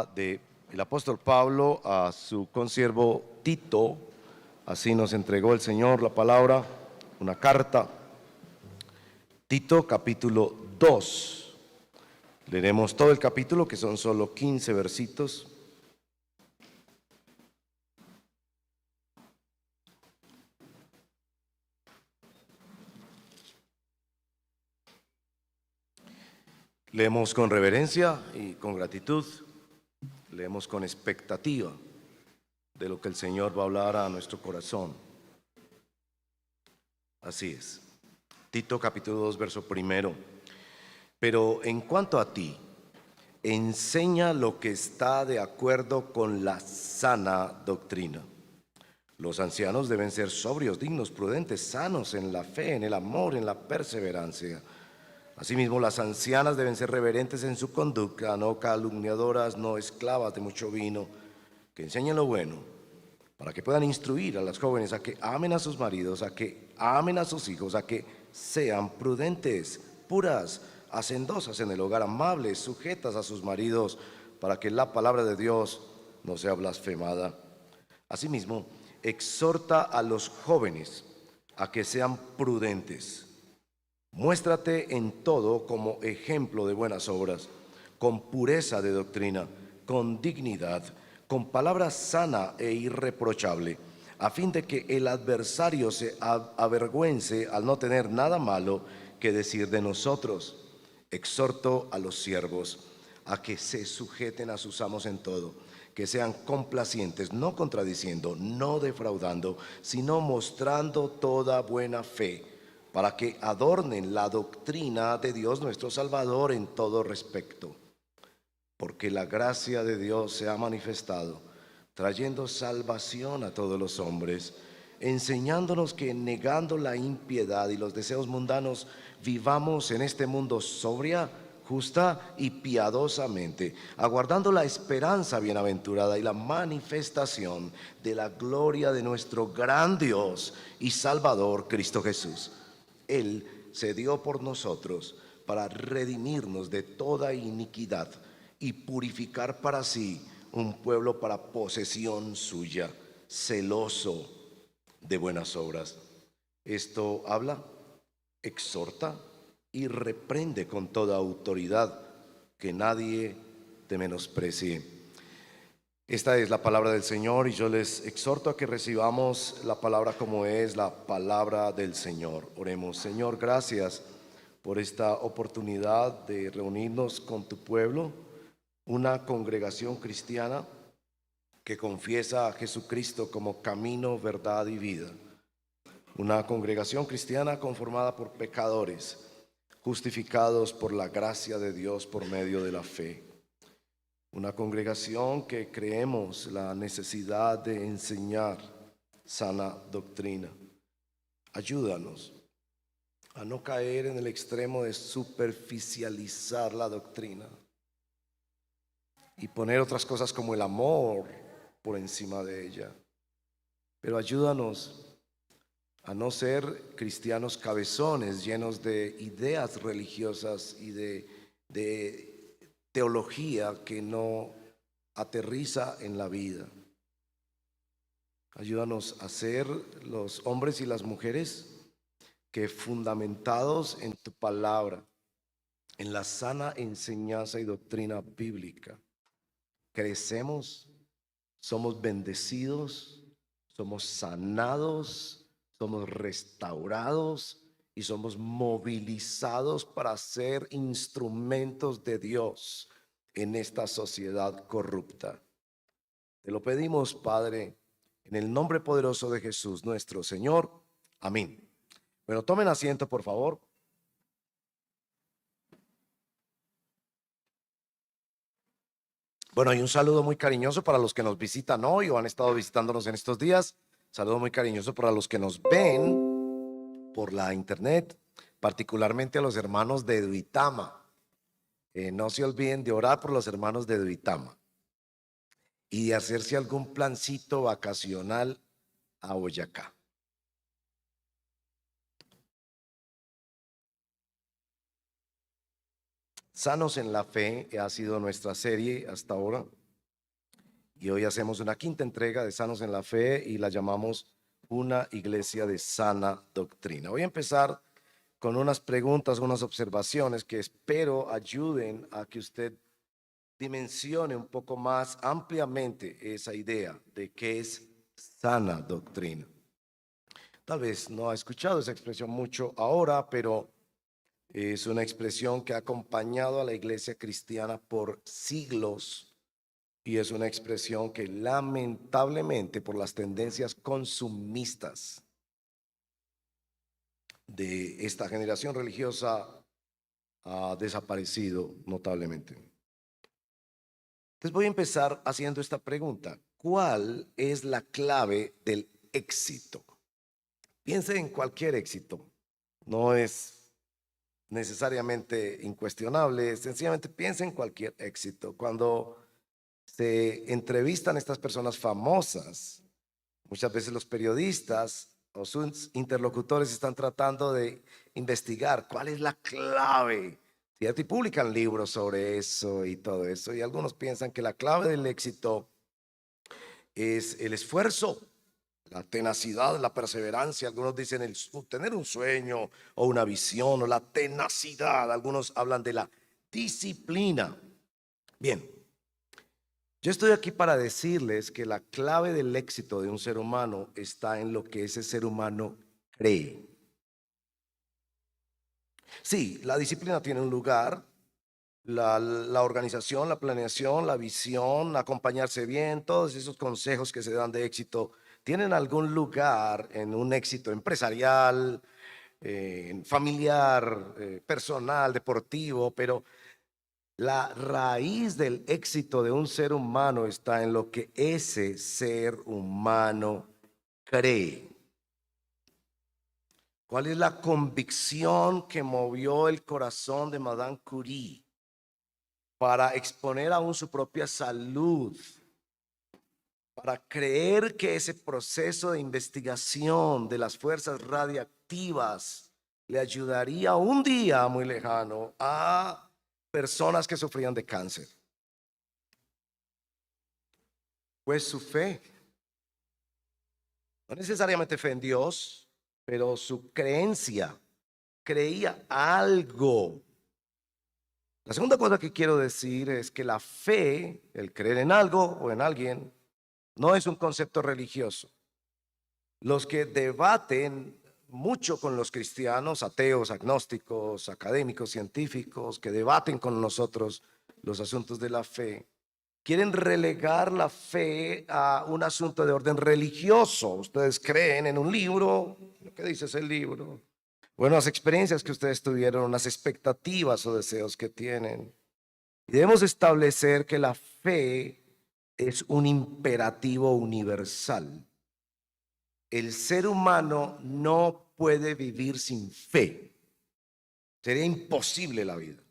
carta del apóstol Pablo a su consiervo Tito. Así nos entregó el Señor la palabra, una carta. Tito capítulo 2. Leeremos todo el capítulo, que son solo 15 versitos. Leemos con reverencia y con gratitud. Leemos con expectativa de lo que el Señor va a hablar a nuestro corazón. Así es. Tito capítulo 2, verso primero. Pero en cuanto a ti, enseña lo que está de acuerdo con la sana doctrina. Los ancianos deben ser sobrios, dignos, prudentes, sanos en la fe, en el amor, en la perseverancia. Asimismo, las ancianas deben ser reverentes en su conducta, no calumniadoras, no esclavas de mucho vino, que enseñen lo bueno, para que puedan instruir a las jóvenes a que amen a sus maridos, a que amen a sus hijos, a que sean prudentes, puras, hacendosas en el hogar, amables, sujetas a sus maridos, para que la palabra de Dios no sea blasfemada. Asimismo, exhorta a los jóvenes a que sean prudentes. Muéstrate en todo como ejemplo de buenas obras, con pureza de doctrina, con dignidad, con palabra sana e irreprochable, a fin de que el adversario se avergüence al no tener nada malo que decir de nosotros. Exhorto a los siervos a que se sujeten a sus amos en todo, que sean complacientes, no contradiciendo, no defraudando, sino mostrando toda buena fe, para que adornen la doctrina de Dios nuestro Salvador en todo respecto. Porque la gracia de Dios se ha manifestado, trayendo salvación a todos los hombres, enseñándonos que negando la impiedad y los deseos mundanos, vivamos en este mundo sobria, justa y piadosamente, aguardando la esperanza bienaventurada y la manifestación de la gloria de nuestro gran Dios y Salvador Cristo Jesús. Él se dio por nosotros para redimirnos de toda iniquidad y purificar para sí un pueblo para posesión suya, celoso de buenas obras. Esto habla, exhorta y reprende con toda autoridad, que nadie te menosprecie. Esta es la palabra del Señor, y yo les exhorto a que recibamos la palabra como es la palabra del Señor. Oremos. Señor, gracias por esta oportunidad de reunirnos con tu pueblo, una congregación cristiana que confiesa a Jesucristo como camino, verdad y vida. Una congregación cristiana conformada por pecadores, justificados por la gracia de Dios por medio de la fe. Una congregación que creemos la necesidad de enseñar sana doctrina. Ayúdanos a no caer en el extremo de superficializar la doctrina y poner otras cosas como el amor por encima de ella. Pero ayúdanos a no ser cristianos cabezones, llenos de ideas religiosas y de teología que no aterriza en la vida. Ayúdanos a ser los hombres y las mujeres que, fundamentados en tu palabra, en la sana enseñanza y doctrina bíblica, crecemos, somos bendecidos, somos sanados, somos restaurados y somos movilizados para ser instrumentos de Dios en esta sociedad corrupta. Te lo pedimos, Padre, en el nombre poderoso de Jesús nuestro Señor. Amén. Bueno, tomen asiento, por favor. Bueno, hay un saludo muy cariñoso para los que nos visitan hoy o han estado visitándonos en estos días. Saludo muy cariñoso para los que nos ven por la internet, particularmente a los hermanos de Duitama. No se olviden de orar por los hermanos de Duitama y de hacerse algún plancito vacacional a Boyacá. Sanos en la fe ha sido nuestra serie hasta ahora. Y hoy hacemos una quinta entrega de Sanos en la Fe y la llamamos Una Iglesia de Sana Doctrina. Voy a empezar con unas preguntas, unas observaciones que espero ayuden a que usted dimensione un poco más ampliamente esa idea de qué es sana doctrina. Tal vez no ha escuchado esa expresión mucho ahora, pero es una expresión que ha acompañado a la iglesia cristiana por siglos y es una expresión que lamentablemente por las tendencias consumistas de esta generación religiosa ha desaparecido notablemente. Entonces voy a empezar haciendo esta pregunta. ¿Cuál es la clave del éxito? Piense en cualquier éxito. No es necesariamente incuestionable, sencillamente piense en cualquier éxito. Cuando se entrevistan estas personas famosas, muchas veces los periodistas o sus interlocutores están tratando de investigar cuál es la clave, ¿cierto? Y publican libros sobre eso y todo eso. Y algunos piensan que la clave del éxito es el esfuerzo, la tenacidad, la perseverancia. Algunos dicen el tener un sueño o una visión, o la tenacidad. Algunos hablan de la disciplina. Bien, yo estoy aquí para decirles que la clave del éxito de un ser humano está en lo que ese ser humano cree. Sí, la disciplina tiene un lugar, la organización, la planeación, la visión, acompañarse bien, todos esos consejos que se dan de éxito tienen algún lugar en un éxito empresarial, familiar, personal, deportivo, pero la raíz del éxito de un ser humano está en lo que ese ser humano cree. ¿Cuál es la convicción que movió el corazón de Madame Curie para exponer aún su propia salud, para creer que ese proceso de investigación de las fuerzas radiactivas le ayudaría un día muy lejano a personas que sufrían de cáncer? Pues su fe, no necesariamente fe en Dios, pero su creencia, creía algo. La segunda cosa que quiero decir es que la fe, el creer en algo o en alguien, no es un concepto religioso. Los que debaten mucho con los cristianos, ateos, agnósticos, académicos, científicos, que debaten con nosotros los asuntos de la fe, quieren relegar la fe a un asunto de orden religioso. Ustedes creen en un libro, lo que dice ese libro, bueno, las experiencias que ustedes tuvieron, las expectativas o deseos que tienen. Y debemos establecer que la fe es un imperativo universal. El ser humano no puede vivir sin fe. Sería imposible la vida.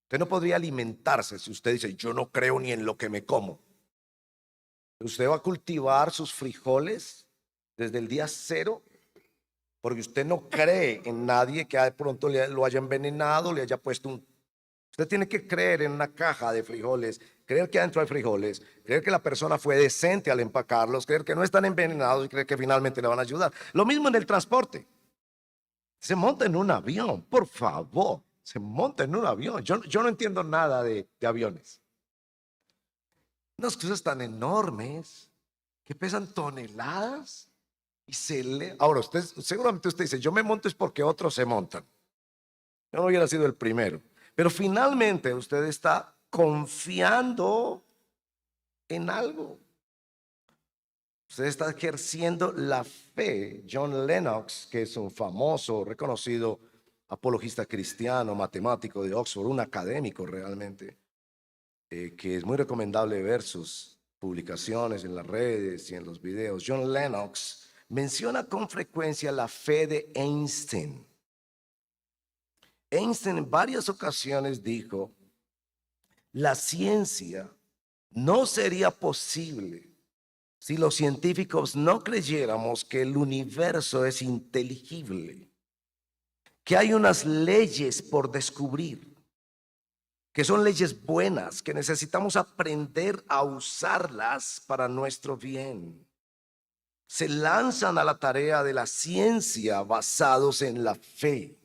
Usted no podría alimentarse si usted dice, yo no creo ni en lo que me como. Usted va a cultivar sus frijoles desde el día cero porque usted no cree en nadie que de pronto lo haya envenenado, le haya puesto un... Usted tiene que creer en una caja de frijoles, creer que adentro hay frijoles, creer que la persona fue decente al empacarlos, creer que no están envenenados y creer que finalmente le van a ayudar. Lo mismo en el transporte. Se monta en un avión, por favor, se monta en un avión. Yo no entiendo nada de aviones. Unas cosas tan enormes que pesan toneladas y se le... Ahora, seguramente usted dice, yo me monto es porque otros se montan. Yo no hubiera sido el primero. Pero finalmente usted está confiando en algo. Usted está ejerciendo la fe. John Lennox, que es un famoso, reconocido apologista cristiano, matemático de Oxford, un académico realmente, que es muy recomendable ver sus publicaciones en las redes y en los videos. John Lennox menciona con frecuencia la fe de Einstein. Einstein en varias ocasiones dijo, la ciencia no sería posible si los científicos no creyéramos que el universo es inteligible, que hay unas leyes por descubrir, que son leyes buenas, que necesitamos aprender a usarlas para nuestro bien. Se lanzan a la tarea de la ciencia basados en la fe.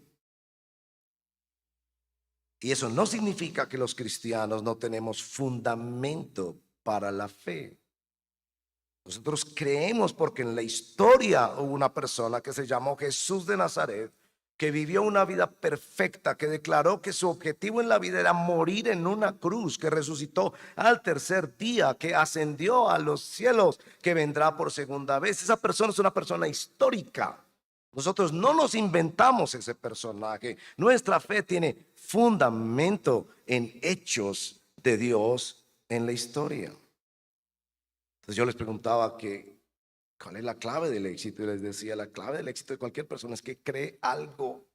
Y eso no significa que los cristianos no tenemos fundamento para la fe. Nosotros creemos porque en la historia hubo una persona que se llamó Jesús de Nazaret, que vivió una vida perfecta, que declaró que su objetivo en la vida era morir en una cruz, que resucitó al tercer día, que ascendió a los cielos, que vendrá por segunda vez. Esa persona es una persona histórica. Nosotros no nos inventamos ese personaje. Nuestra fe tiene fundamento en hechos de Dios en la historia. Entonces yo les preguntaba cuál es la clave del éxito, y les decía, la clave del éxito de cualquier persona es que cree algo,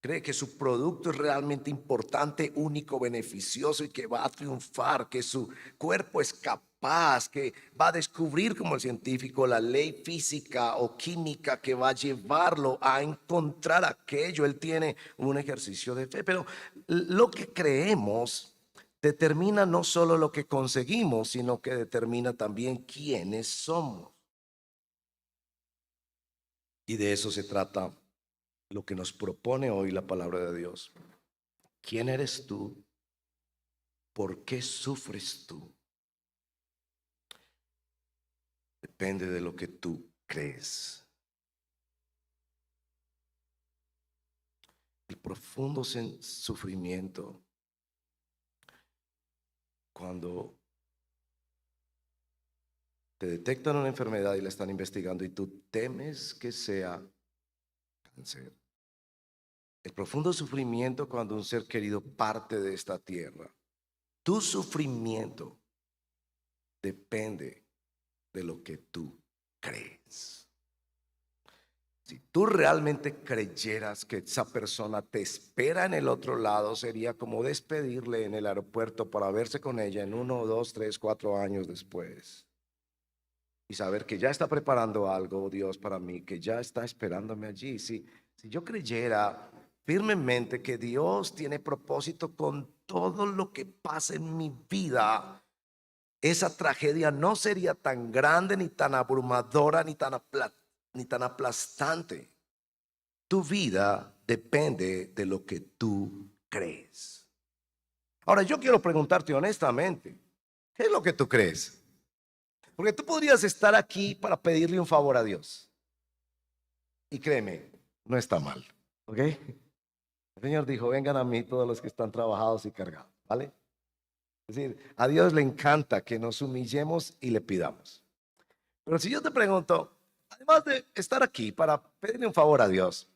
cree que su producto es realmente importante, único, beneficioso y que va a triunfar, que su cuerpo es capaz, que va a descubrir como el científico la ley física o química que va a llevarlo a encontrar aquello. Él tiene un ejercicio de fe, pero lo que creemos determina no solo lo que conseguimos, sino que determina también quiénes somos. Y de eso se trata lo que nos propone hoy la palabra de Dios. ¿Quién eres tú? ¿Por qué sufres tú? Depende de lo que tú crees. El profundo sufrimiento, cuando te detectan una enfermedad y la están investigando y tú temes que sea cáncer. El profundo sufrimiento cuando un ser querido parte de esta tierra. Tu sufrimiento depende de lo que tú crees. Si tú realmente creyeras que esa persona te espera en el otro lado, sería como despedirle en el aeropuerto para verse con ella en 1, 2, 3, 4 años después. Y saber que ya está preparando algo, Dios, para mí, que ya está esperándome allí. Si yo creyera firmemente que Dios tiene propósito con todo lo que pasa en mi vida, esa tragedia no sería tan grande, ni tan abrumadora, ni tan aplastante. Tu vida depende de lo que tú crees. Ahora, yo quiero preguntarte honestamente, ¿qué es lo que tú crees? Porque tú podrías estar aquí para pedirle un favor a Dios. Y créeme, no está mal. ¿Ok? El Señor dijo, vengan a mí todos los que están trabajados y cargados. ¿Vale? Es decir, a Dios le encanta que nos humillemos y le pidamos. Pero si yo te pregunto, además de estar aquí para pedirle un favor a Dios,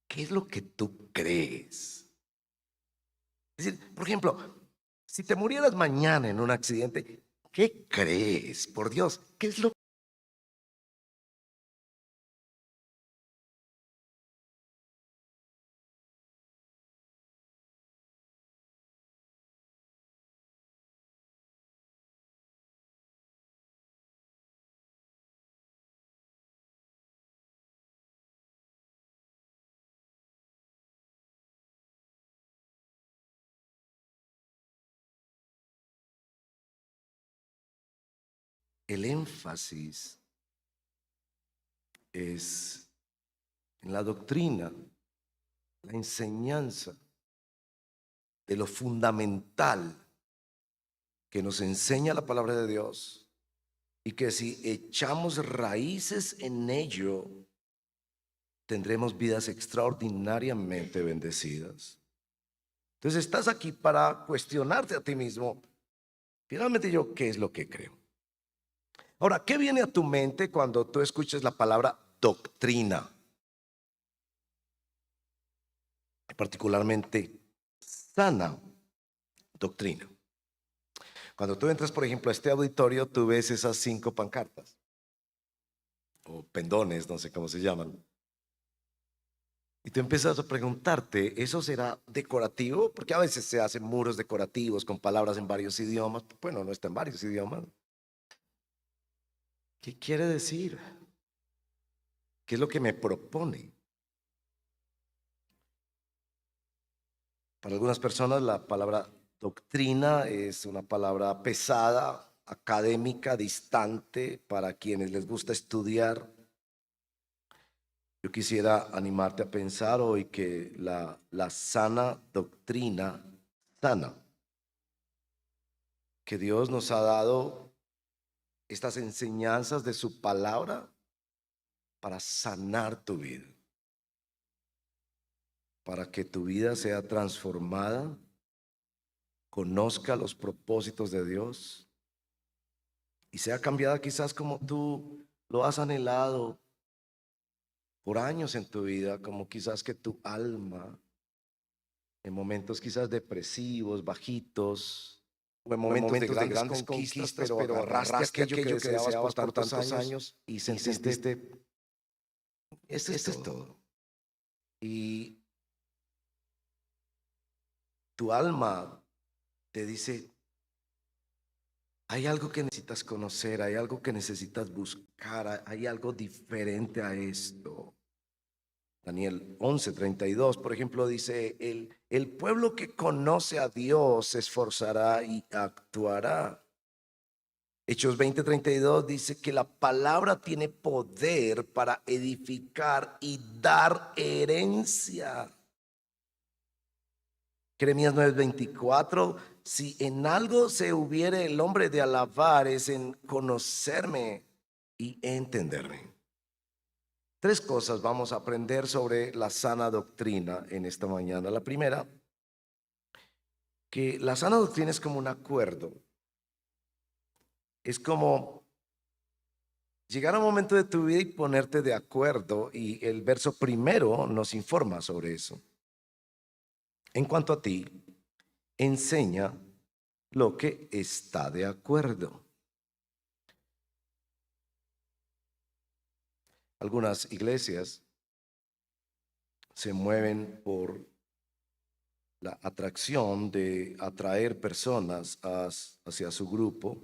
¿qué es lo que tú crees? Es decir, por ejemplo, si te murieras mañana en un accidente, ¿qué crees? Por Dios, ¿qué es lo que... El énfasis es en la doctrina, la enseñanza de lo fundamental que nos enseña la palabra de Dios, y que si echamos raíces en ello, tendremos vidas extraordinariamente bendecidas. Entonces estás aquí para cuestionarte a ti mismo, finalmente yo, ¿qué es lo que creo? Ahora, ¿qué viene a tu mente cuando tú escuchas la palabra doctrina? Particularmente sana doctrina. Cuando tú entras, por ejemplo, a este auditorio, tú ves esas 5 pancartas o pendones, no sé cómo se llaman. Y tú empiezas a preguntarte, ¿eso será decorativo? Porque a veces se hacen muros decorativos con palabras en varios idiomas. Bueno, no está en varios idiomas. ¿Qué quiere decir? ¿Qué es lo que me propone? Para algunas personas la palabra doctrina es una palabra pesada, académica, distante, para quienes les gusta estudiar. Yo quisiera animarte a pensar hoy que la sana doctrina sana, que Dios nos ha dado estas enseñanzas de su palabra para sanar tu vida, para que tu vida sea transformada, conozca los propósitos de Dios y sea cambiada quizás como tú lo has anhelado por años en tu vida, como quizás que tu alma, en momentos quizás depresivos, bajitos, o en momentos de grandes conquistas, pero agarraste aquello que deseabas por tantos años y sentiste, esto es todo. Y tu alma te dice, hay algo que necesitas conocer, hay algo que necesitas buscar, hay algo diferente a esto. Daniel 11:32, por ejemplo, dice, el pueblo que conoce a Dios se esforzará y actuará. Hechos 20:32 dice que la palabra tiene poder para edificar y dar herencia. Jeremías 9:24, si en algo se hubiere el hombre de alabar es en conocerme y entenderme. Tres cosas vamos a aprender sobre la sana doctrina en esta mañana. La primera, que la sana doctrina es como un acuerdo. Es como llegar a un momento de tu vida y ponerte de acuerdo, y el verso primero nos informa sobre eso. En cuanto a ti, enseña lo que está de acuerdo. Algunas iglesias se mueven por la atracción de atraer personas hacia su grupo.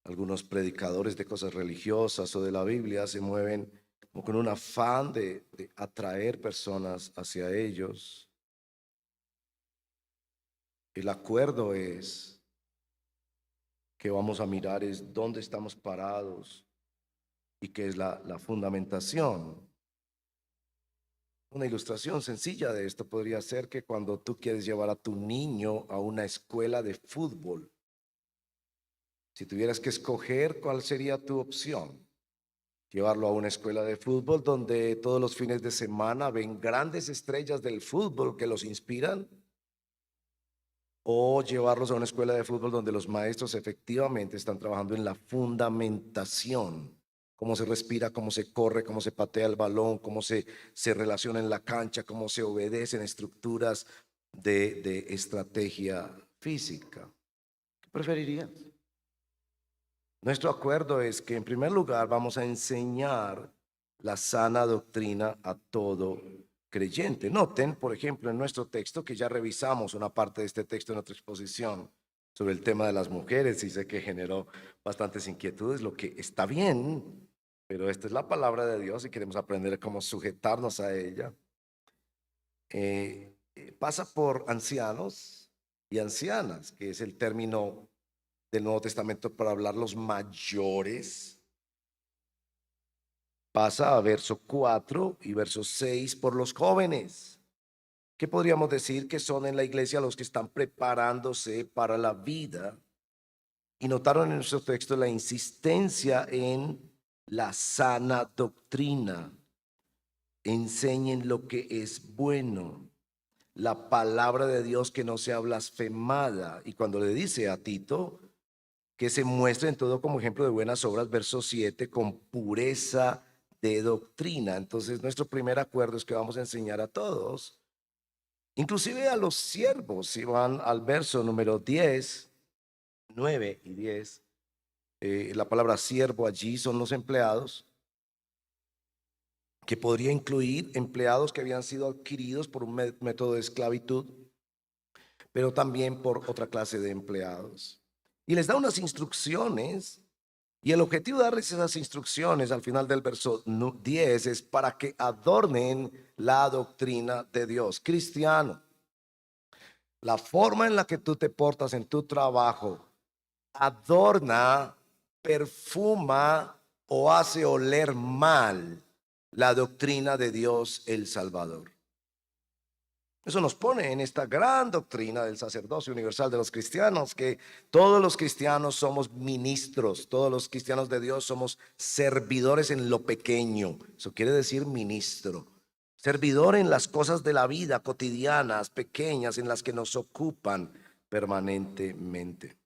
Algunos predicadores de cosas religiosas o de la Biblia se mueven como con un afán de atraer personas hacia ellos. El acuerdo es que vamos a mirar es dónde estamos parados y qué es la fundamentación. Una ilustración sencilla de esto podría ser que cuando tú quieres llevar a tu niño a una escuela de fútbol, si tuvieras que escoger, ¿cuál sería tu opción? Llevarlo a una escuela de fútbol donde todos los fines de semana ven grandes estrellas del fútbol que los inspiran, o llevarlos a una escuela de fútbol donde los maestros efectivamente están trabajando en la fundamentación, cómo se respira, cómo se corre, cómo se patea el balón, cómo se relaciona en la cancha, cómo se obedecen estructuras de estrategia física. ¿Qué preferirías? Nuestro acuerdo es que en primer lugar vamos a enseñar la sana doctrina a todo creyente. Noten, por ejemplo, en nuestro texto, que ya revisamos una parte de este texto en otra exposición sobre el tema de las mujeres, y sé que generó bastantes inquietudes, lo que está bien, pero esta es la palabra de Dios y queremos aprender cómo sujetarnos a ella. Pasa por ancianos y ancianas, que es el término del Nuevo Testamento para hablar los mayores. Pasa a verso 4 y verso 6 por los jóvenes, que podríamos decir que son en la iglesia los que están preparándose para la vida. Y notaron en nuestro texto la insistencia en la sana doctrina. Enseñen lo que es bueno, la palabra de Dios que no sea blasfemada. Y cuando le dice a Tito que se muestre en todo como ejemplo de buenas obras, verso 7, con pureza de doctrina. Entonces nuestro primer acuerdo es que vamos a enseñar a todos, inclusive a los siervos. Si van al verso número 10, 9 y 10, la palabra siervo allí son los empleados, que podría incluir empleados que habían sido adquiridos por un método de esclavitud, pero también por otra clase de empleados. Y les da unas instrucciones, y el objetivo de darles esas instrucciones al final del verso 10 es para que adornen la doctrina de Dios. Cristiano, la forma en la que tú te portas en tu trabajo, adorna, perfuma o hace oler mal la doctrina de Dios el Salvador. Eso nos pone en esta gran doctrina del sacerdocio universal de los cristianos, que todos los cristianos somos ministros, todos los cristianos de Dios somos servidores en lo pequeño. Eso quiere decir ministro, servidor en las cosas de la vida cotidianas, pequeñas, en las que nos ocupan permanentemente.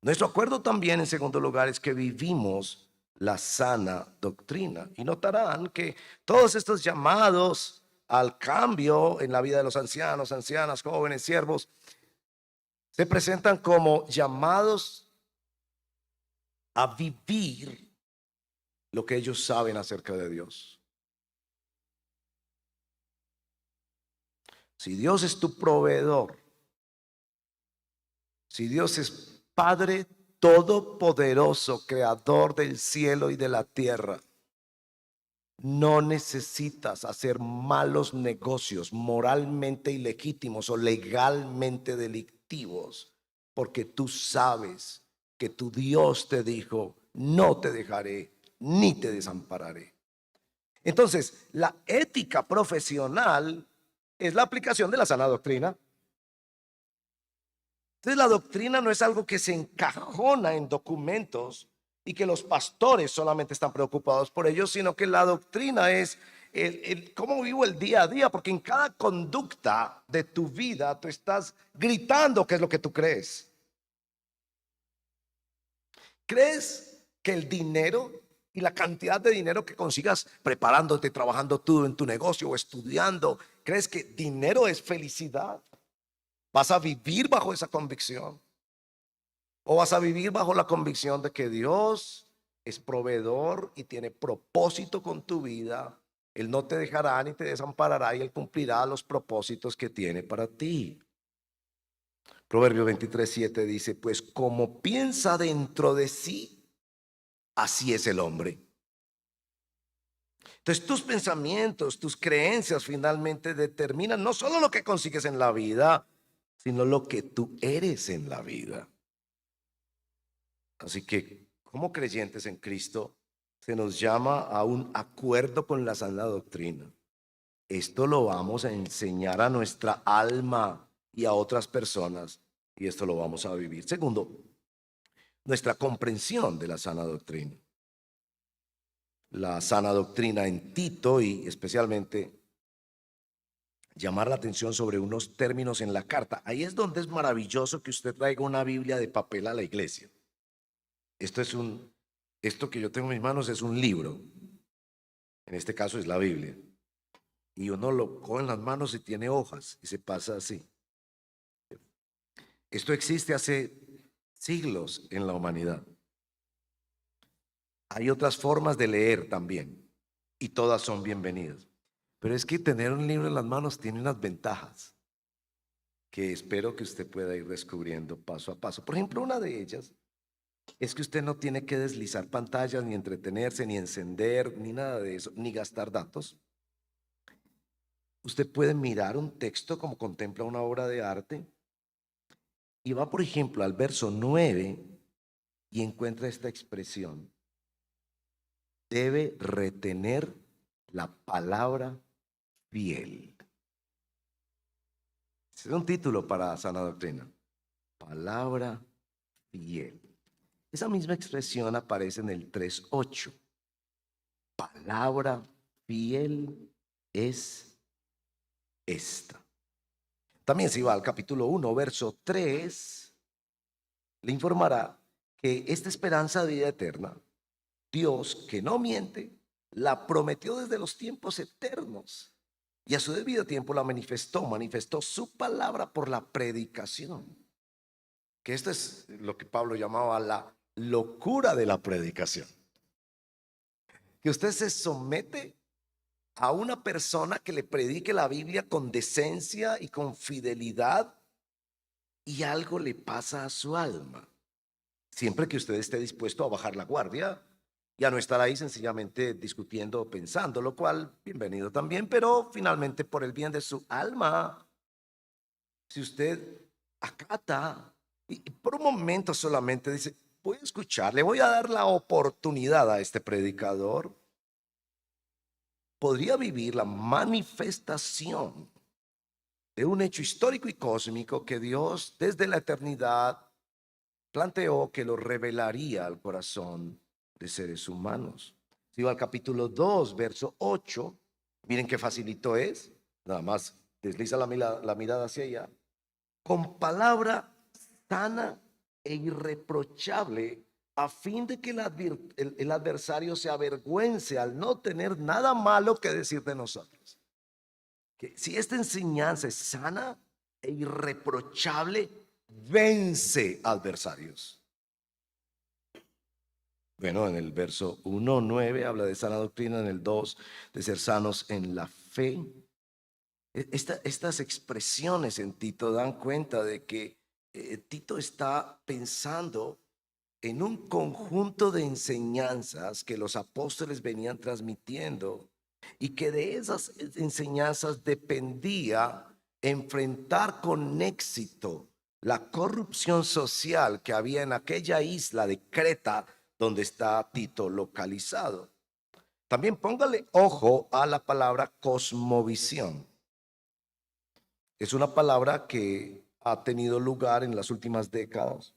Nuestro acuerdo también, en segundo lugar, es que vivimos la sana doctrina. Y notarán que todos estos llamados al cambio en la vida de los ancianos, ancianas, jóvenes, siervos, se presentan como llamados a vivir lo que ellos saben acerca de Dios. Si Dios es tu proveedor, si Dios es Padre todopoderoso, creador del cielo y de la tierra, no necesitas hacer malos negocios moralmente ilegítimos o legalmente delictivos, porque tú sabes que tu Dios te dijo: no te dejaré ni te desampararé. Entonces, la ética profesional es la aplicación de la sana doctrina. Entonces, la doctrina no es algo que se encajona en documentos y que los pastores solamente están preocupados por ello, sino que la doctrina es cómo vivo el día a día, porque en cada conducta de tu vida tú estás gritando qué es lo que tú crees. ¿Crees que el dinero y la cantidad de dinero que consigas preparándote, trabajando tú en tu negocio o estudiando, crees que dinero es felicidad? ¿Vas a vivir bajo esa convicción? ¿O vas a vivir bajo la convicción de que Dios es proveedor y tiene propósito con tu vida? Él no te dejará ni te desamparará y Él cumplirá los propósitos que tiene para ti. Proverbio 23:7 dice: pues como piensa dentro de sí, así es el hombre. Entonces tus pensamientos, tus creencias finalmente determinan no solo lo que consigues en la vida, sino lo que tú eres en la vida. Así que, como creyentes en Cristo, se nos llama a un acuerdo con la sana doctrina. Esto lo vamos a enseñar a nuestra alma y a otras personas, y esto lo vamos a vivir. Segundo, nuestra comprensión de la sana doctrina. La sana doctrina en Tito, y especialmente llamar la atención sobre unos términos en la carta. Ahí es donde es maravilloso que usted traiga una Biblia de papel a la iglesia. Esto que yo tengo en mis manos es un libro. En este caso es la Biblia. Y uno lo coge en las manos y tiene hojas y se pasa así. Esto existe hace siglos en la humanidad. Hay otras formas de leer también y todas son bienvenidas. Pero es que tener un libro en las manos tiene unas ventajas que espero que usted pueda ir descubriendo paso a paso. Por ejemplo, una de ellas es que usted no tiene que deslizar pantallas, ni entretenerse, ni encender, ni nada de eso, ni gastar datos. Usted puede mirar un texto como contempla una obra de arte y va, por ejemplo, al verso 9 y encuentra esta expresión: debe retener la palabra fiel. Ese es un título para sana doctrina. Palabra fiel. Esa misma expresión aparece en el 3:8. Palabra fiel es esta. También si va al capítulo 1, verso 3, le informará que esta esperanza de vida eterna, Dios, que no miente, la prometió desde los tiempos eternos y a su debido tiempo la manifestó su palabra por la predicación. Que esto es lo que Pablo llamaba la locura de la predicación. Que usted se somete a una persona que le predique la Biblia con decencia y con fidelidad, y algo le pasa a su alma. Siempre que usted esté dispuesto a bajar la guardia y a no estar ahí sencillamente discutiendo o pensando, lo cual, bienvenido también, pero finalmente por el bien de su alma. si usted acata y por un momento solamente dice, voy a escuchar, le voy a dar la oportunidad a este predicador, podría vivir la manifestación de un hecho histórico y cósmico que Dios desde la eternidad planteó que lo revelaría al corazón de seres humanos. Si va al capítulo 2, verso 8, miren qué facilito es, nada más desliza la mirada hacia allá, con palabra sana e irreprochable, a fin de que el adversario se avergüence al no tener nada malo que decir de nosotros. Que si esta enseñanza es sana e irreprochable, vence adversarios. Bueno, en el verso 1:9 habla de sana doctrina, en el 2 de ser sanos en la fe. Estas expresiones en Tito dan cuenta de que Tito está pensando en un conjunto de enseñanzas que los apóstoles venían transmitiendo y que de esas enseñanzas dependía enfrentar con éxito la corrupción social que había en aquella isla de Creta donde está Tito localizado. También póngale ojo a la palabra cosmovisión. Es una palabra que ha tenido lugar en las últimas décadas.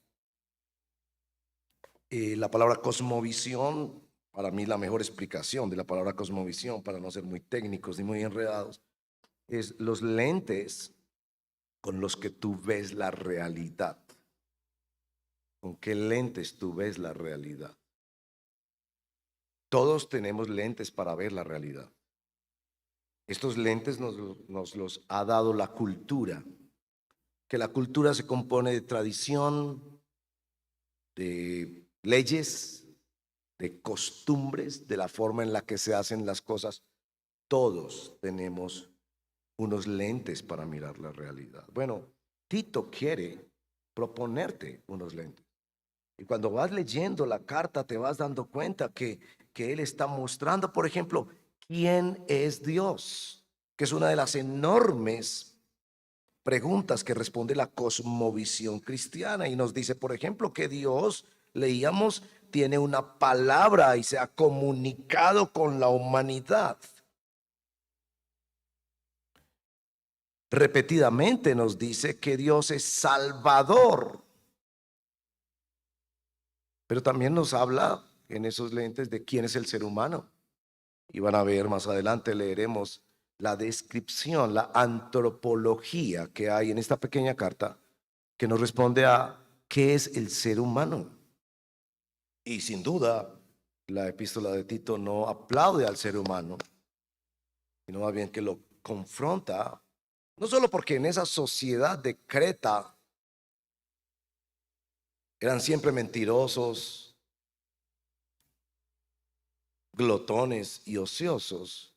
La palabra cosmovisión, para mí la mejor explicación de la palabra cosmovisión, para no ser muy técnicos ni muy enredados, es los lentes con los que tú ves la realidad. ¿Con qué lentes tú ves la realidad? Todos tenemos lentes para ver la realidad. Estos lentes nos los ha dado la cultura, que la cultura se compone de tradición, de leyes, de costumbres, de la forma en la que se hacen las cosas. Todos tenemos unos lentes para mirar la realidad. Bueno, Tito quiere proponerte unos lentes. Y cuando vas leyendo la carta te vas dando cuenta que él está mostrando, por ejemplo, quién es Dios, que es una de las enormes preguntas que responde la cosmovisión cristiana. Y nos dice, por ejemplo, que Dios, leíamos, tiene una palabra y se ha comunicado con la humanidad. Repetidamente nos dice que Dios es salvador, pero también nos habla en esos lentes de quién es el ser humano. Y van a ver más adelante, leeremos la descripción, la antropología que hay en esta pequeña carta que nos responde a qué es el ser humano. Y sin duda, la epístola de Tito no aplaude al ser humano, sino más bien que lo confronta, no solo porque en esa sociedad de Creta eran siempre mentirosos, glotones y ociosos,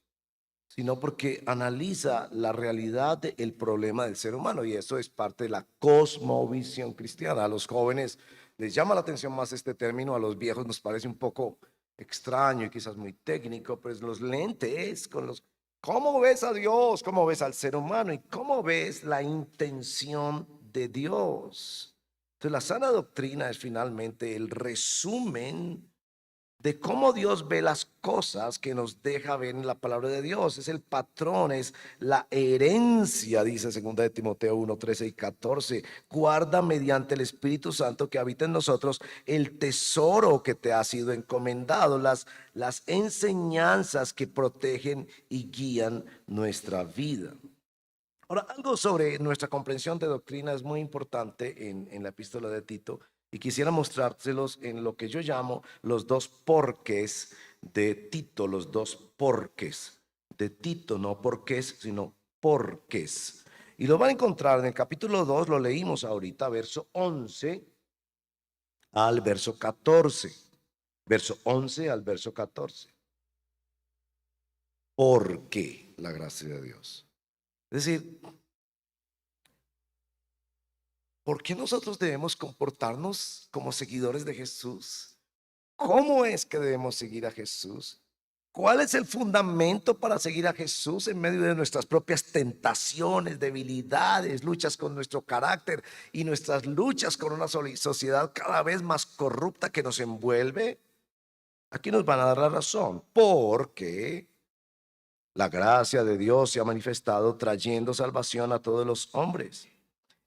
sino porque analiza la realidad del problema del ser humano, y eso es parte de la cosmovisión cristiana. A los jóvenes les llama la atención más este término, a los viejos nos parece un poco extraño y quizás muy técnico, pero los lentes con los, ¿cómo ves a Dios? ¿Cómo ves al ser humano? ¿Y cómo ves la intención de Dios? Entonces la sana doctrina es finalmente el resumen de cómo Dios ve las cosas que nos deja ver en la palabra de Dios. Es el patrón, es la herencia, dice 2 de Timoteo 1:13 y 14. Guarda mediante el Espíritu Santo que habita en nosotros el tesoro que te ha sido encomendado, las enseñanzas que protegen y guían nuestra vida. Ahora, algo sobre nuestra comprensión de doctrina es muy importante en la epístola de Tito, y quisiera mostrárselos en lo que yo llamo los dos porqués de Tito, los dos porqués de Tito, no porqués, sino porqués. Y lo van a encontrar en el capítulo 2, lo leímos ahorita, verso 11 al verso 14. Verso 11 al verso 14. ¿Por qué la gracia de Dios? Es decir, ¿por qué nosotros debemos comportarnos como seguidores de Jesús? ¿Cómo es que debemos seguir a Jesús? ¿Cuál es el fundamento para seguir a Jesús en medio de nuestras propias tentaciones, debilidades, luchas con nuestro carácter y nuestras luchas con una sociedad cada vez más corrupta que nos envuelve? Aquí nos van a dar la razón, porque la gracia de Dios se ha manifestado trayendo salvación a todos los hombres,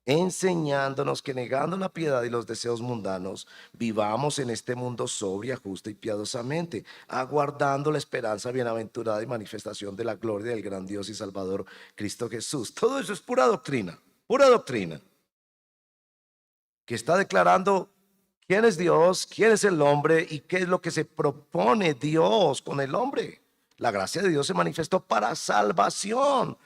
enseñándonos que negando la piedad y los deseos mundanos, vivamos en este mundo sobria, justa y piadosamente, aguardando la esperanza bienaventurada y manifestación de la gloria del gran Dios y Salvador Cristo Jesús. Todo eso es pura doctrina, que está declarando quién es Dios, quién es el hombre y qué es lo que se propone Dios con el hombre. La gracia de Dios se manifestó para salvación,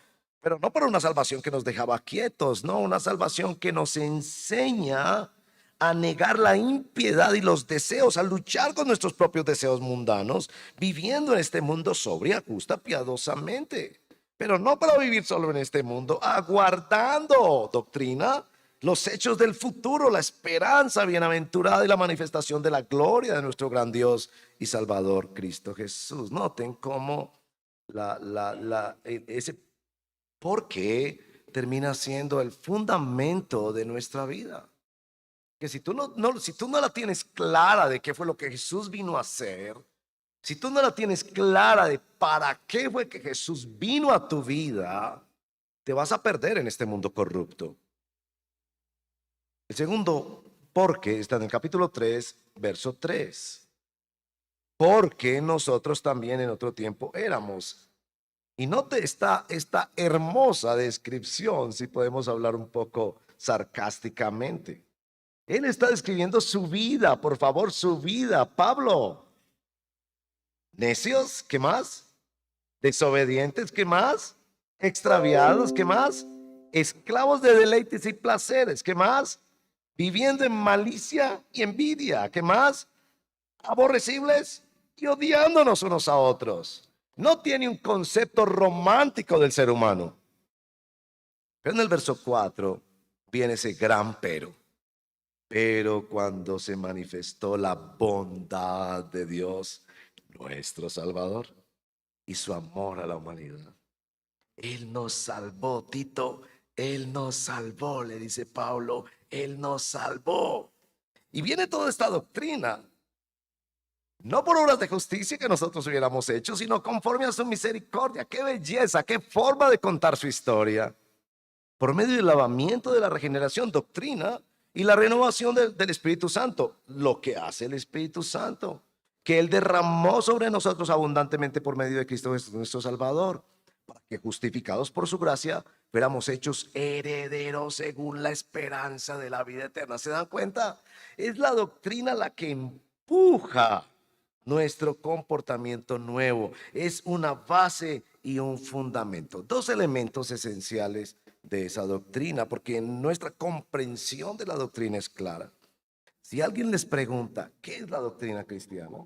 pero no para una salvación que nos dejaba quietos, no, una salvación que nos enseña a negar la impiedad y los deseos, a luchar con nuestros propios deseos mundanos, viviendo en este mundo sobria, justa, piadosamente, pero no para vivir solo en este mundo, aguardando doctrina, los hechos del futuro, la esperanza bienaventurada y la manifestación de la gloria de nuestro gran Dios y Salvador Cristo Jesús. Noten cómo ese por qué termina siendo el fundamento de nuestra vida. Que si tú no la tienes clara de qué fue lo que Jesús vino a hacer, si tú no la tienes clara de para qué fue que Jesús vino a tu vida, te vas a perder en este mundo corrupto. El segundo porque está en el capítulo 3, verso 3. Porque nosotros también en otro tiempo éramos. Y note esta hermosa descripción, si podemos hablar un poco sarcásticamente. Él está describiendo su vida, por favor, su vida. Pablo, necios, ¿qué más? Desobedientes, ¿qué más? Extraviados, ¿qué más? Esclavos de deleites y placeres, ¿qué más? Viviendo en malicia y envidia, ¿qué más? Aborrecibles y odiándonos unos a otros. No tiene un concepto romántico del ser humano. Pero en el verso 4 viene ese gran pero. Pero cuando se manifestó la bondad de Dios, nuestro Salvador, y su amor a la humanidad, Él nos salvó, Tito, Él nos salvó, le dice Pablo, Él nos salvó. Y viene toda esta doctrina, no por obras de justicia que nosotros hubiéramos hecho, sino conforme a su misericordia. Qué belleza, qué forma de contar su historia. Por medio del lavamiento de la regeneración, doctrina y la renovación del Espíritu Santo. Lo que hace el Espíritu Santo, que Él derramó sobre nosotros abundantemente por medio de Cristo Jesús, nuestro Salvador, para que justificados por su gracia, fuéramos hechos herederos según la esperanza de la vida eterna. ¿Se dan cuenta? Es la doctrina la que empuja nuestro comportamiento nuevo. Es una base y un fundamento. Dos elementos esenciales de esa doctrina, porque nuestra comprensión de la doctrina es clara. Si alguien les pregunta, ¿qué es la doctrina cristiana?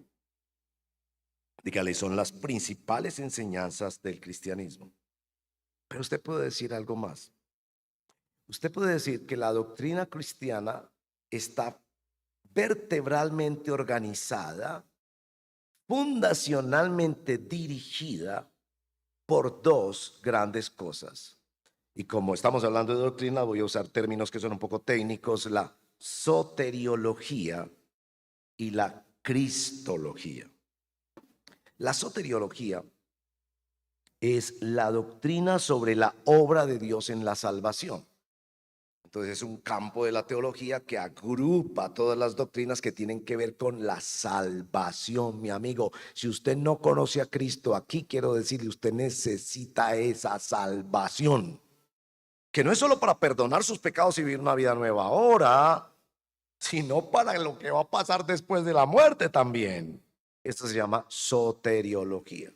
Dígale, son las principales enseñanzas del cristianismo. Pero usted puede decir algo más. Usted puede decir que la doctrina cristiana está vertebralmente organizada, fundacionalmente dirigida por dos grandes cosas. Y como estamos hablando de doctrina, voy a usar términos que son un poco técnicos: la soteriología y la cristología. La soteriología es la doctrina sobre la obra de Dios en la salvación. Entonces es un campo de la teología que agrupa todas las doctrinas que tienen que ver con la salvación. Mi amigo, si usted no conoce a Cristo, aquí quiero decirle, usted necesita esa salvación, que no es solo para perdonar sus pecados y vivir una vida nueva ahora, sino para lo que va a pasar después de la muerte también. Esto se llama soteriología.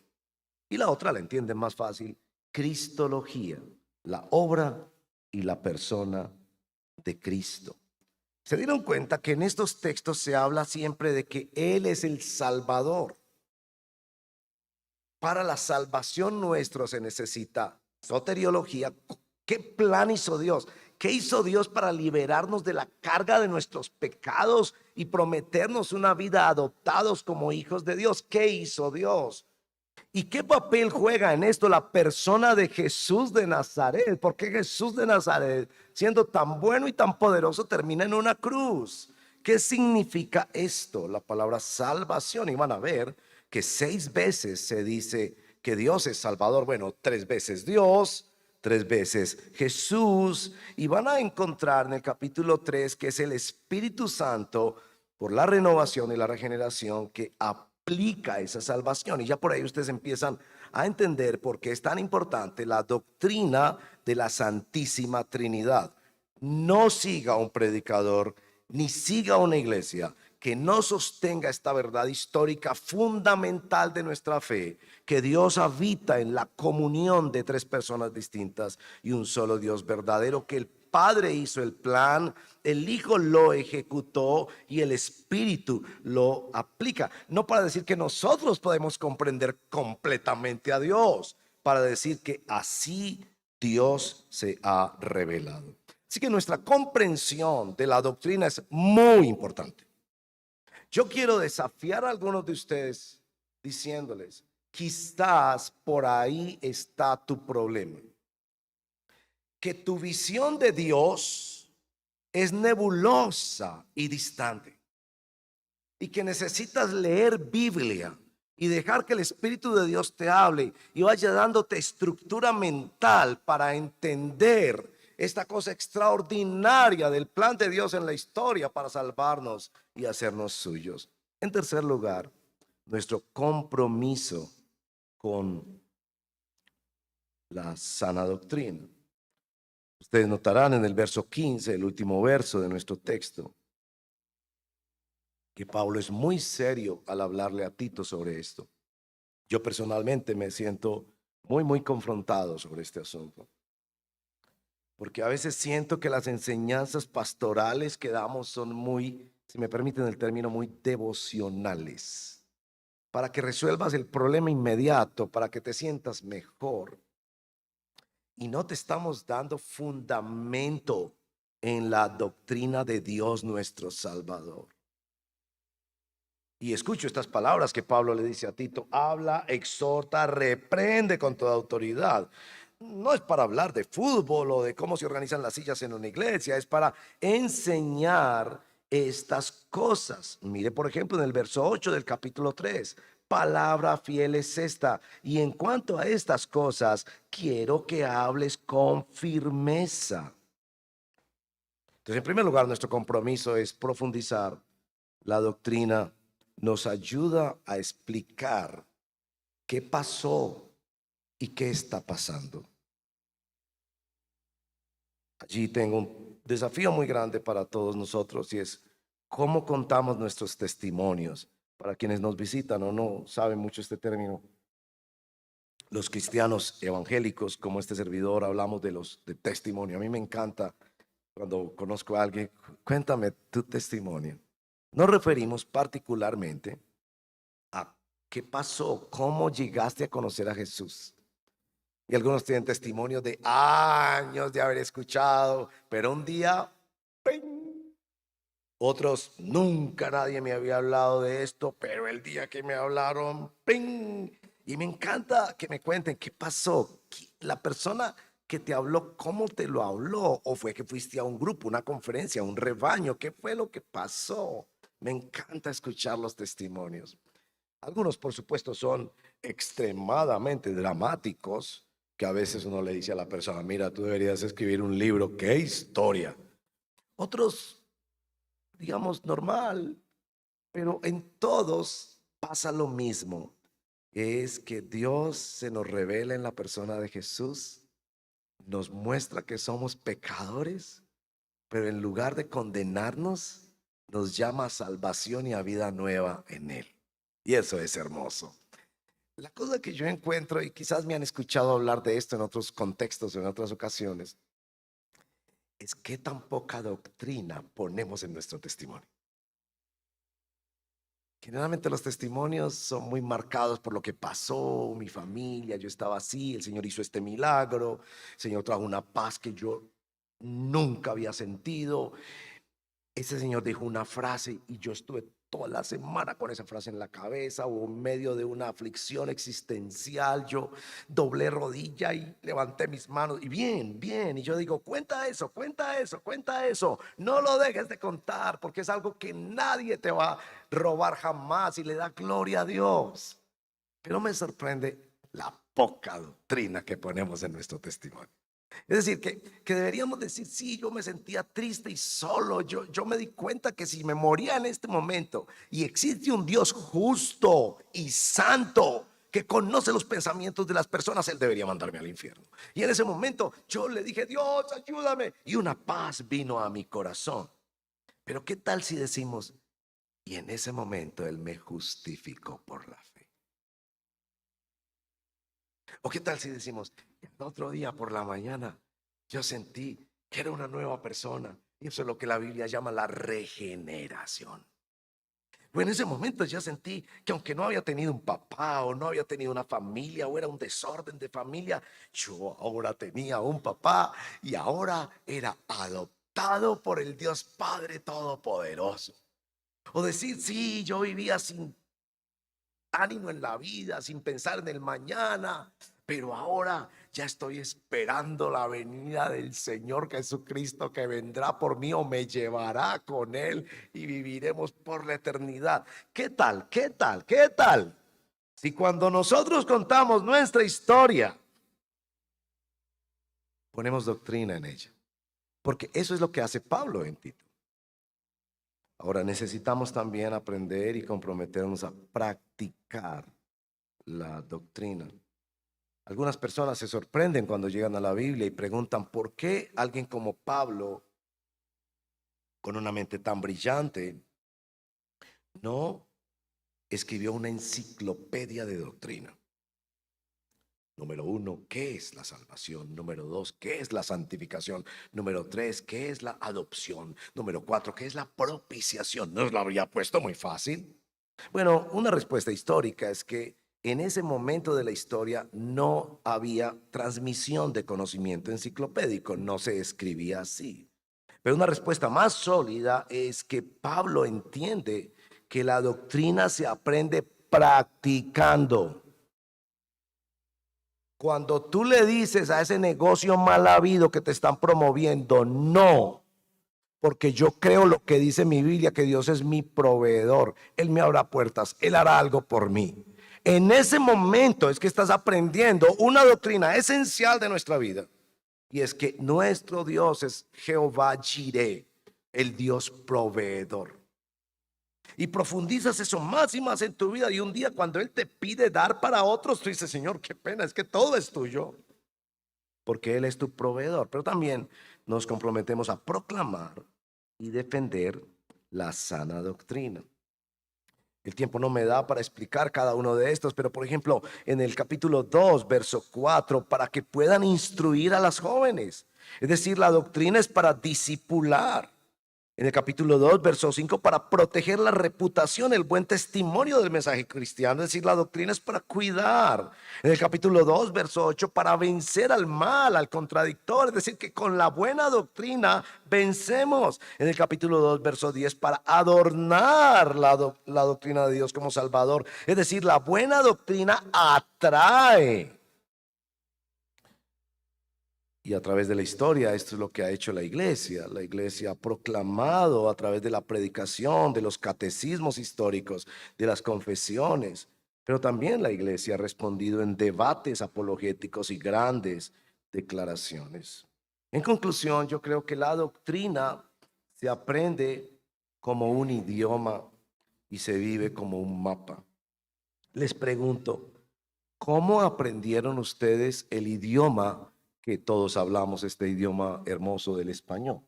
Y la otra la entienden más fácil: cristología, la obra y la persona de Cristo. ¿Se dieron cuenta que en estos textos se habla siempre de que Él es el Salvador? Para la salvación nuestra se necesita soteriología. ¿Qué plan hizo Dios? ¿Qué hizo Dios para liberarnos de la carga de nuestros pecados y prometernos una vida adoptados como hijos de Dios? ¿Qué hizo Dios? ¿Y qué papel juega en esto la persona de Jesús de Nazaret? ¿Por qué Jesús de Nazaret, siendo tan bueno y tan poderoso, termina en una cruz? ¿Qué significa esto? La palabra salvación. Y van a ver que 6 veces se dice que Dios es Salvador. Bueno, 3 veces Dios, 3 veces Jesús. Y van a encontrar en el capítulo 3 que es el Espíritu Santo por la renovación y la regeneración que aplica esa salvación. Y ya por ahí ustedes empiezan a entender por qué es tan importante la doctrina de la Santísima Trinidad. No siga un predicador ni siga una iglesia que no sostenga esta verdad histórica fundamental de nuestra fe, que Dios habita en la comunión de 3 personas distintas y un solo Dios verdadero, que el Padre hizo el plan, el Hijo lo ejecutó y el Espíritu lo aplica. No para decir que nosotros podemos comprender completamente a Dios, para decir que así Dios se ha revelado. Así que nuestra comprensión de la doctrina es muy importante. Yo quiero desafiar a algunos de ustedes diciéndoles, quizás por ahí está tu problema. Que tu visión de Dios es nebulosa y distante. Y que necesitas leer Biblia y dejar que el Espíritu de Dios te hable y vaya dándote estructura mental para entender esta cosa extraordinaria del plan de Dios en la historia para salvarnos y hacernos suyos. En tercer lugar, nuestro compromiso con la sana doctrina. Ustedes notarán en el verso 15, el último verso de nuestro texto, que Pablo es muy serio al hablarle a Tito sobre esto. Yo personalmente me siento muy confrontado sobre este asunto. Porque a veces siento que las enseñanzas pastorales que damos son muy, si me permiten el término, muy devocionales. Para que resuelvas el problema inmediato, para que te sientas mejor. Y no te estamos dando fundamento en la doctrina de Dios nuestro Salvador. Y escucho estas palabras que Pablo le dice a Tito: habla, exhorta, reprende con toda autoridad. No es para hablar de fútbol o de cómo se organizan las sillas en una iglesia, es para enseñar estas cosas. Mire, por ejemplo, en el verso 8 del capítulo 3, palabra fiel es esta. Y en cuanto a estas cosas, quiero que hables con firmeza. Entonces, en primer lugar, nuestro compromiso es profundizar la doctrina. Nos ayuda a explicar qué pasó y qué está pasando. Allí tengo un desafío muy grande para todos nosotros, y es cómo contamos nuestros testimonios. Para quienes nos visitan o no saben mucho este término, los cristianos evangélicos como este servidor hablamos de testimonio. A mí me encanta cuando conozco a alguien: cuéntame tu testimonio. Nos referimos particularmente a qué pasó, cómo llegaste a conocer a Jesús. Y algunos tienen testimonios de años de haber escuchado, pero un día, ¡ping! Otros, nunca nadie me había hablado de esto, pero el día que me hablaron, ¡ping! Y me encanta que me cuenten qué pasó. La persona que te habló, ¿cómo te lo habló? ¿O fue que fuiste a un grupo, una conferencia, un rebaño? ¿Qué fue lo que pasó? Me encanta escuchar los testimonios. Algunos, por supuesto, son extremadamente dramáticos, que a veces uno le dice a la persona: mira, tú deberías escribir un libro, qué historia. Otros, digamos, normal, pero en todos pasa lo mismo. Es que Dios se nos revela en la persona de Jesús, nos muestra que somos pecadores, pero en lugar de condenarnos, nos llama a salvación y a vida nueva en Él. Y eso es hermoso. La cosa que yo encuentro, y quizás me han escuchado hablar de esto en otros contextos, en otras ocasiones, es qué tan poca doctrina ponemos en nuestro testimonio. Generalmente los testimonios son muy marcados por lo que pasó, mi familia, yo estaba así, el Señor hizo este milagro, el Señor trajo una paz que yo nunca había sentido, ese Señor dijo una frase y yo estuve toda la semana con esa frase en la cabeza, o en medio de una aflicción existencial, yo doblé rodilla y levanté mis manos, y bien, bien, y yo digo, cuenta eso, cuenta eso, cuenta eso, no lo dejes de contar, porque es algo que nadie te va a robar jamás, y le da gloria a Dios. Pero me sorprende la poca doctrina que ponemos en nuestro testimonio. Es decir, que deberíamos decir, sí, yo me sentía triste y solo. Yo me di cuenta que si me moría en este momento y existe un Dios justo y santo que conoce los pensamientos de las personas, Él debería mandarme al infierno. Y en ese momento yo le dije, Dios, ayúdame. Y una paz vino a mi corazón. Pero ¿qué tal si decimos, y en ese momento Él me justificó por la fe? ¿O qué tal si decimos, el otro día por la mañana yo sentí que era una nueva persona? Y eso es lo que la Biblia llama la regeneración. Bueno, en ese momento ya sentí que aunque no había tenido un papá o no había tenido una familia o era un desorden de familia, yo ahora tenía un papá y ahora era adoptado por el Dios Padre Todopoderoso. O decir, sí, yo vivía sin ánimo en la vida, sin pensar en el mañana, pero ahora ya estoy esperando la venida del Señor Jesucristo, que vendrá por mí o me llevará con Él y viviremos por la eternidad. ¿Qué tal? ¿Qué tal? ¿Qué tal? Si cuando nosotros contamos nuestra historia, ponemos doctrina en ella. Porque eso es lo que hace Pablo en Tito. Ahora necesitamos también aprender y comprometernos a practicar la doctrina. Algunas personas se sorprenden cuando llegan a la Biblia y preguntan por qué alguien como Pablo, con una mente tan brillante, no escribió una enciclopedia de doctrina. Número 1, ¿qué es la salvación? Número 2, ¿qué es la santificación? Número 3, ¿qué es la adopción? Número 4, ¿qué es la propiciación? ¿No os lo habría puesto muy fácil? Bueno, una respuesta histórica es que en ese momento de la historia no había transmisión de conocimiento enciclopédico, no se escribía así. Pero una respuesta más sólida es que Pablo entiende que la doctrina se aprende practicando. Cuando tú le dices a ese negocio mal habido que te están promoviendo, no, porque yo creo lo que dice mi Biblia, que Dios es mi proveedor, Él me abrirá puertas, Él hará algo por mí. En ese momento es que estás aprendiendo una doctrina esencial de nuestra vida, y es que nuestro Dios es Jehová Jireh, el Dios proveedor. Y profundizas eso más y más en tu vida, y un día cuando Él te pide dar para otros, tú dices, Señor, qué pena, es que todo es tuyo, porque Él es tu proveedor. Pero también nos comprometemos a proclamar y defender la sana doctrina. El tiempo no me da para explicar cada uno de estos, pero por ejemplo, en el capítulo 2, verso 4, para que puedan instruir a las jóvenes. Es decir, la doctrina es para discipular. En el capítulo 2, verso 5, para proteger la reputación, el buen testimonio del mensaje cristiano. Es decir, la doctrina es para cuidar. En el capítulo 2, verso 8, para vencer al mal, al contradictor. Es decir, que con la buena doctrina vencemos. En el capítulo 2, verso 10, para adornar la doctrina de Dios como Salvador. Es decir, la buena doctrina atrae. Y a través de la historia, esto es lo que ha hecho la iglesia. La iglesia ha proclamado a través de la predicación, de los catecismos históricos, de las confesiones. Pero también la iglesia ha respondido en debates apologéticos y grandes declaraciones. En conclusión, yo creo que la doctrina se aprende como un idioma y se vive como un mapa. Les pregunto, ¿cómo aprendieron ustedes el idioma que todos hablamos, este idioma hermoso del español?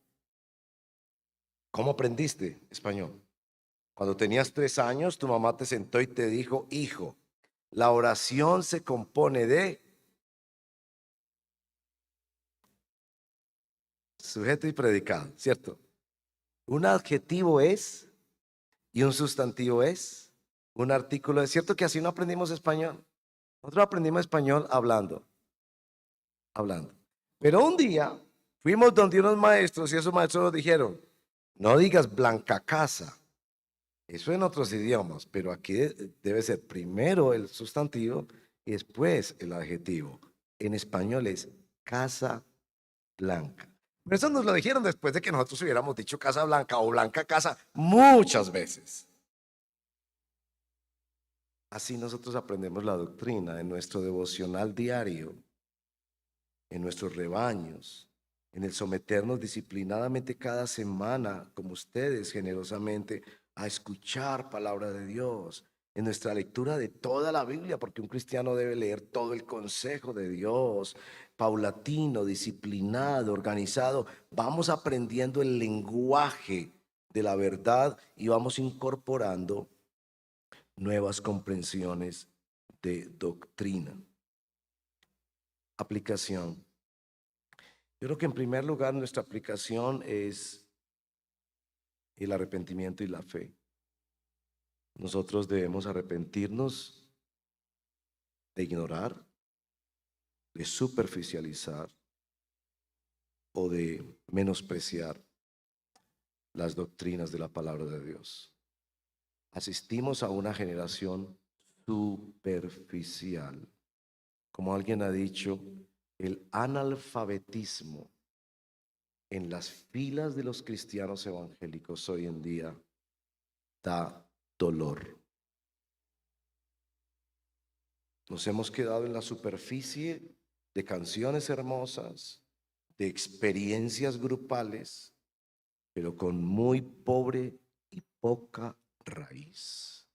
¿Cómo aprendiste español? Cuando tenías 3 años, tu mamá te sentó y te dijo, hijo, la oración se compone de sujeto y predicado, ¿cierto? Un adjetivo es y un sustantivo es, un artículo es. ¿Cierto que así no aprendimos español? Nosotros aprendimos español hablando. Pero un día fuimos donde unos maestros y esos maestros nos dijeron, no digas Blanca Casa, Eso en otros idiomas, pero aquí debe ser primero el sustantivo y después el adjetivo. En español es Casa Blanca. Pero eso nos lo dijeron después de que nosotros hubiéramos dicho Casa Blanca o Blanca Casa muchas veces. Así nosotros aprendemos la doctrina en nuestro devocional diario, en nuestros rebaños, en el someternos disciplinadamente cada semana, como ustedes generosamente, a escuchar palabra de Dios, en nuestra lectura de toda la Biblia, porque un cristiano debe leer todo el consejo de Dios, paulatino, disciplinado, organizado. Vamos aprendiendo el lenguaje de la verdad y vamos incorporando nuevas comprensiones de doctrina. Aplicación. Yo creo que en primer lugar nuestra aplicación es el arrepentimiento y la fe. Nosotros debemos arrepentirnos de ignorar, de superficializar o de menospreciar las doctrinas de la palabra de Dios. Asistimos a una generación superficial. Como alguien ha dicho, el analfabetismo en las filas de los cristianos evangélicos hoy en día da dolor. Nos hemos quedado en la superficie de canciones hermosas, de experiencias grupales, pero con muy pobre y poca raíz.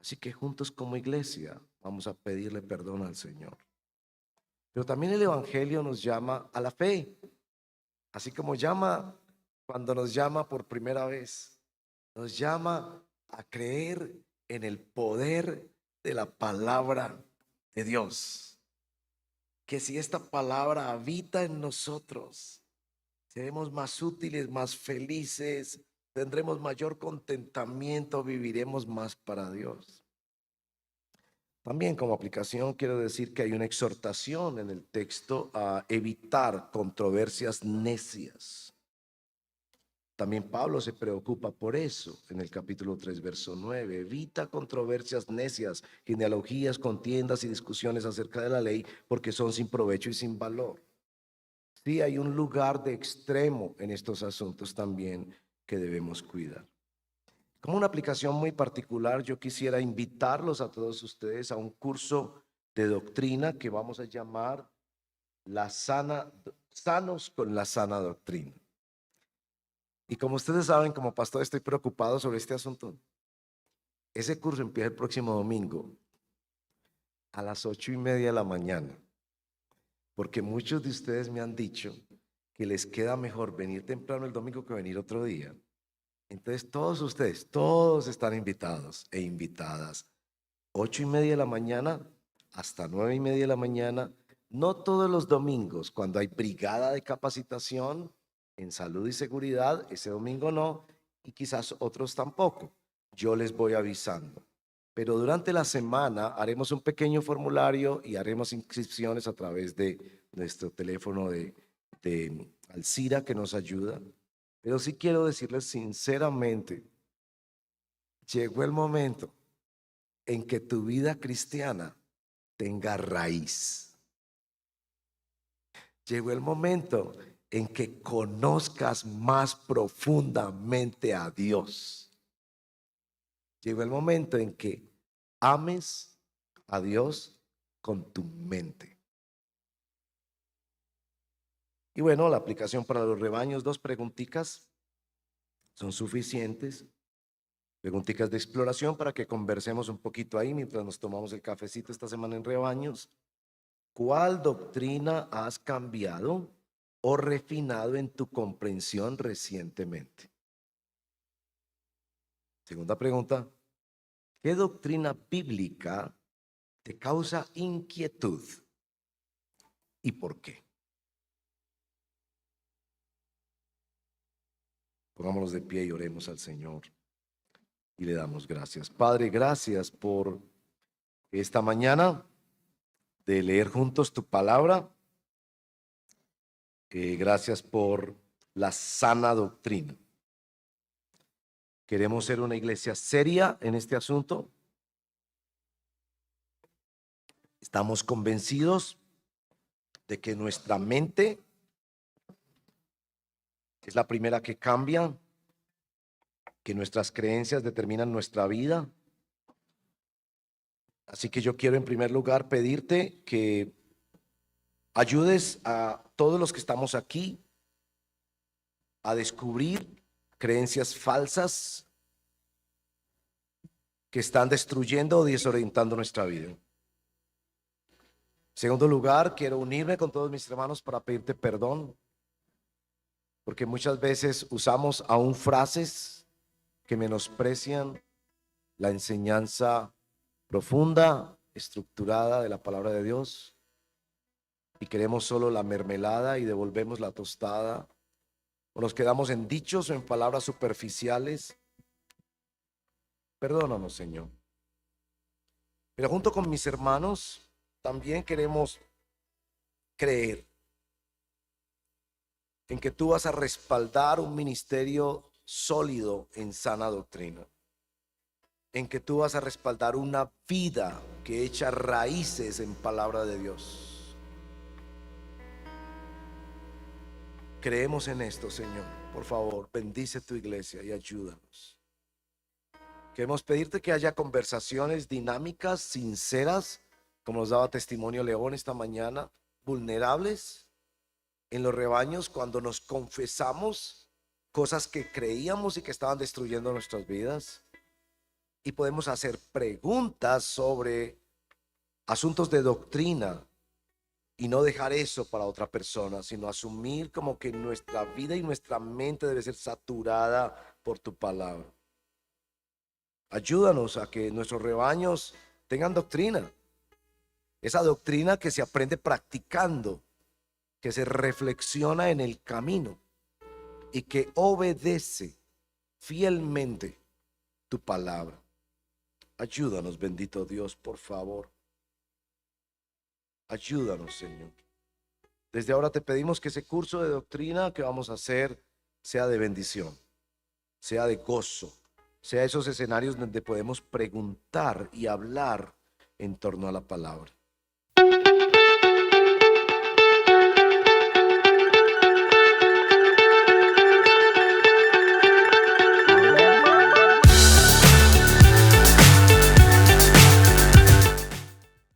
Así que juntos como iglesia vamos a pedirle perdón al Señor. Pero también el Evangelio nos llama a la fe, así como llama cuando nos llama por primera vez, nos llama a creer en el poder de la palabra de Dios. Que si esta palabra habita en nosotros, seremos más útiles, más felices, tendremos mayor contentamiento, viviremos más para Dios. También como aplicación quiero decir que hay una exhortación en el texto a evitar controversias necias. También Pablo se preocupa por eso en el capítulo 3, verso 9. Evita controversias necias, genealogías, contiendas y discusiones acerca de la ley, porque son sin provecho y sin valor. Sí, hay un lugar de extremo en estos asuntos también que debemos cuidar. Como una aplicación muy particular, yo quisiera invitarlos a todos ustedes a un curso de doctrina que vamos a llamar Sanos con la sana doctrina. Y como ustedes saben, como pastor estoy preocupado sobre este asunto. Ese curso empieza el próximo domingo a las 8:30 de la mañana, porque muchos de ustedes me han dicho que les queda mejor venir temprano el domingo que venir otro día. Entonces todos ustedes, todos están invitados e invitadas. 8:30 de la mañana hasta 9:30 de la mañana, no todos los domingos, cuando hay brigada de capacitación en salud y seguridad, ese domingo no, y quizás otros tampoco. Yo les voy avisando. Pero durante la semana haremos un pequeño formulario y haremos inscripciones a través de nuestro teléfono de Alcira que nos ayuda. Pero sí quiero decirles sinceramente, llegó el momento en que tu vida cristiana tenga raíz. Llegó el momento en que conozcas más profundamente a Dios. Llegó el momento en que ames a Dios con tu mente. Y bueno, la aplicación para los rebaños, 2 preguntitas son suficientes. Preguntitas de exploración para que conversemos un poquito ahí mientras nos tomamos el cafecito esta semana en rebaños. ¿Cuál doctrina has cambiado o refinado en tu comprensión recientemente? Segunda pregunta, ¿qué doctrina bíblica te causa inquietud y por qué? Pongámonos de pie y oremos al Señor y le damos gracias. Padre, gracias por esta mañana de leer juntos tu palabra. Gracias por la sana doctrina. Queremos ser una iglesia seria en este asunto. Estamos convencidos de que nuestra mente es la primera que cambia, que nuestras creencias determinan nuestra vida. Así que yo quiero en primer lugar pedirte que ayudes a todos los que estamos aquí a descubrir creencias falsas que están destruyendo o desorientando nuestra vida. En segundo lugar, quiero unirme con todos mis hermanos para pedirte perdón, porque muchas veces usamos aún frases que menosprecian la enseñanza profunda, estructurada de la palabra de Dios, y queremos solo la mermelada y devolvemos la tostada, o nos quedamos en dichos o en palabras superficiales. Perdónanos, Señor. Pero junto con mis hermanos también queremos creer en que tú vas a respaldar un ministerio sólido en sana doctrina, en que tú vas a respaldar una vida que echa raíces en palabra de Dios. Creemos en esto, Señor. Por favor, bendice tu iglesia y ayúdanos. Queremos pedirte que haya conversaciones dinámicas, sinceras, como nos daba testimonio León esta mañana, vulnerables en los rebaños, cuando nos confesamos cosas que creíamos y que estaban destruyendo nuestras vidas, y podemos hacer preguntas sobre asuntos de doctrina y no dejar eso para otra persona, sino asumir como que nuestra vida y nuestra mente debe ser saturada por tu palabra. Ayúdanos a que nuestros rebaños tengan doctrina, esa doctrina que se aprende practicando, que se reflexiona en el camino y que obedece fielmente tu palabra. Ayúdanos, bendito Dios, por favor. Ayúdanos, Señor. Desde ahora te pedimos que ese curso de doctrina que vamos a hacer sea de bendición, sea de gozo, sea esos escenarios donde podemos preguntar y hablar en torno a la palabra.